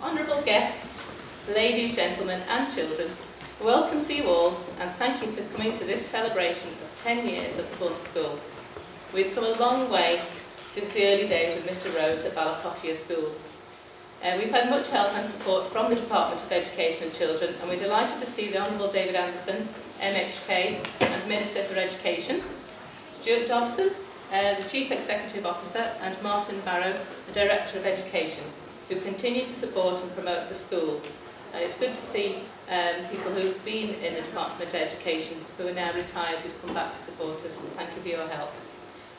Honourable guests, ladies, gentlemen and children, welcome to you all and thank you for coming to this celebration of 10 years of the Bunscoill. We've come a long way since the early days with Mr Rhodes at Balacottia School. We've had much help and support from the Department of Education and Children, and we're delighted to see the Honourable David Anderson, MHK and Minister for Education, Stuart Dobson, the Chief Executive Officer, and Martin Barrow, the Director of Education, who continue to support and promote the school. It's good to see people who've been in the Department of Education who are now retired who've come back to support us, and thank you for your help.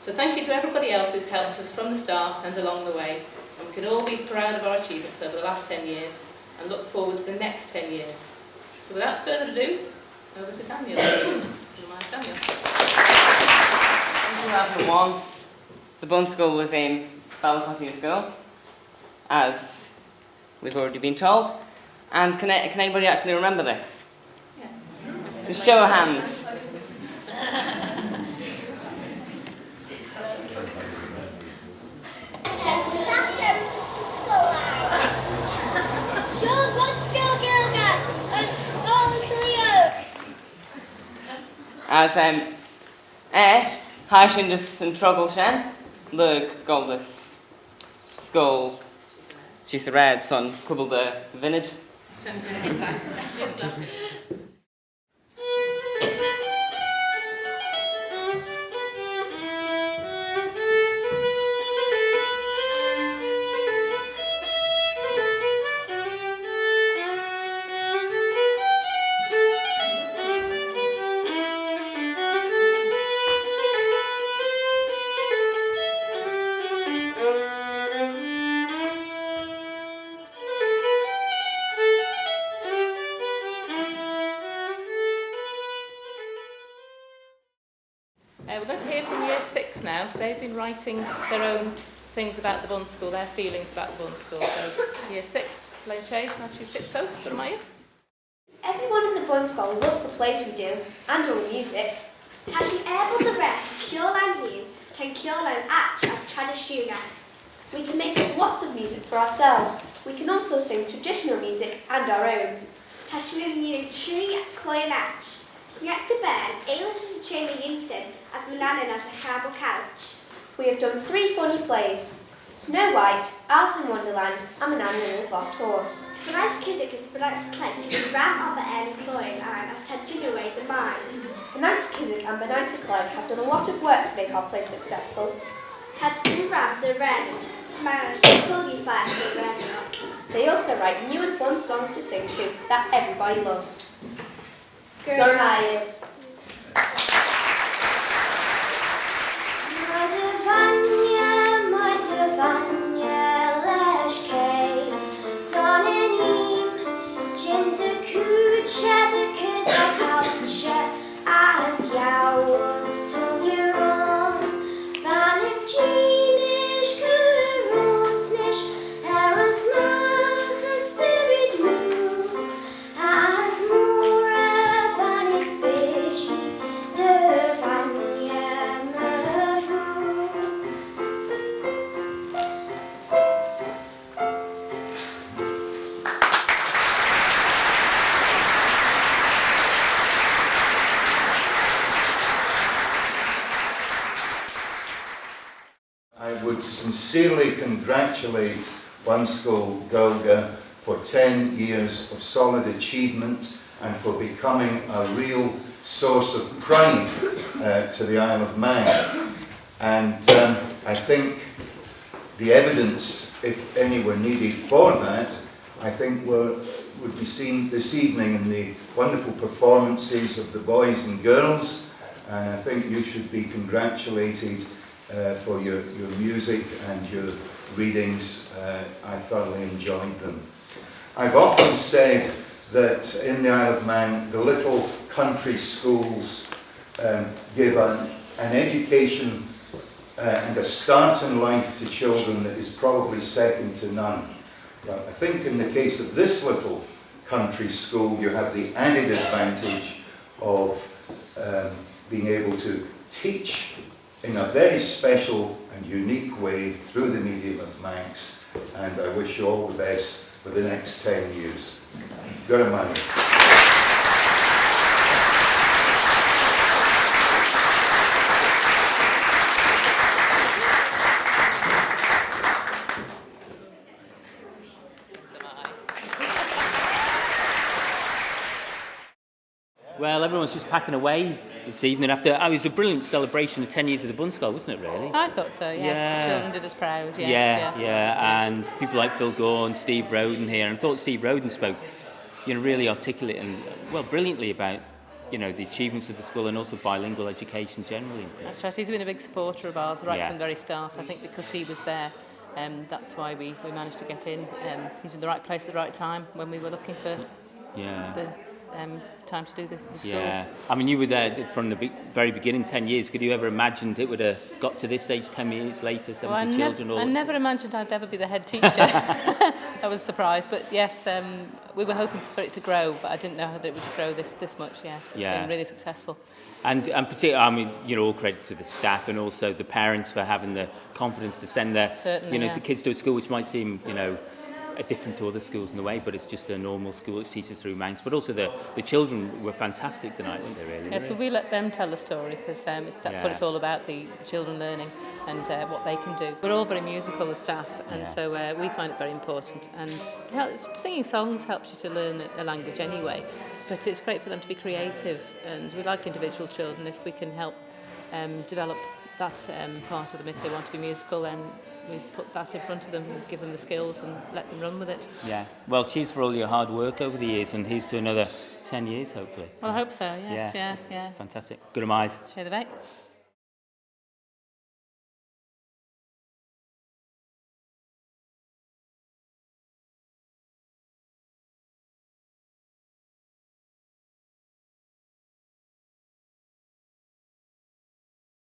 So thank you to everybody else who's helped us from the start and along the way, and we can all be proud of our achievements over the last 10 years and look forward to the next 10 years. So without further ado, over to Daniel. Daniel. In 2001, the Bunscoill was in Balacottia School, as we've already been told. And can anybody actually remember this? Yeah. Just show of hands. As Haishindas and Troggleshen, Lug Goldus Skull, she's the red son, Cubble the Vinid. We're going to hear from Year 6 now. They've been writing their own things about the Bunscoill, their feelings about the Bunscoill. So, Year 6, Leishay, Nashi Chitsos, Gurmaya. Everyone in the Bunscoill loves the plays we do, and all the music. Tashi Airball the Red, Kjorlan Hugh, Ten Kjorlan Atch as Traditiona. We can make up lots of music for ourselves. We can also sing traditional music and our own. Tashi New Tree Cloyan Atch. Snack the Bear, Ailish as a Chamber Yinsin, as Milanin as a Carbal Couch. We have done 3 funny plays: Snow White, Alice in Wonderland, and Milanin and his Lost Horse. To Bryce Kiswick is Bryce Clegg, to Ram Abba Air and Cloyd, and I've said Jinaway the Mine. Benice Kiswick and Benice Clegg have done a lot of work to make our play successful. Tad's Ram the Wren, Smash, Kulgi Fire the Wren. They also write new and fun songs to sing to that everybody loves. Go Riot! I would sincerely congratulate Bunscoill Ghaelgagh for 10 years of solid achievement and for becoming a real source of pride to the Isle of Man. And I think the evidence, if any were needed for that, I think would be seen this evening in the wonderful performances of the boys and girls, and I think you should be congratulated for your music and your readings. I thoroughly enjoyed them. I've often said that in the Isle of Man, the little country schools give an education and a start in life to children that is probably second to none. But I think in the case of this little country school, you have the added advantage of being able to teach in a very special and unique way through the medium of Manx, and I wish you all the best for the next 10 years. Good man. Well, everyone's just packing away this evening after. It was a brilliant celebration of 10 years with the Bunscoill, wasn't it, really? I thought so, yes. Yeah. The children did us proud, yes. Yeah. And people like Phil Gore and Steve Roden here. And I thought Steve Roden spoke, really articulate and, brilliantly about, the achievements of the school and also bilingual education generally. That's right. He's been a big supporter of ours right Yeah. from the very start. I think because he was there, that's why we managed to get in. He's in the right place at the right time when we were looking for the time to do the school. Yeah, I mean, you were there from the very beginning, 10 years. Could you ever imagined it would have got to this stage 10 years later, 70 children? I never imagined I'd ever be the head teacher. I was surprised, but yes, we were hoping for it to grow, but I didn't know that it would grow this much. Yes, it's been really successful. And particularly, I mean, all credit to the staff and also the parents for having the confidence to send their, the kids to a school which might seem, different to other schools in a way, but it's just a normal school which teaches through Manx. But also the children were fantastic tonight, weren't they, really? Yes, well, we let them tell the story because that's what it's all about, the children learning and what they can do. We're all very musical, the staff, and so we find it very important. And singing songs helps you to learn a language anyway, but it's great for them to be creative, and we like individual children. If we can help develop that part of them, if they want to be musical, then we put that in front of them and give them the skills and let them run with it. Yeah, well, cheers for all your hard work over the years, and here's to another 10 years, hopefully. Well, I hope so, yes, yeah. Fantastic. Good am I. Share the bait.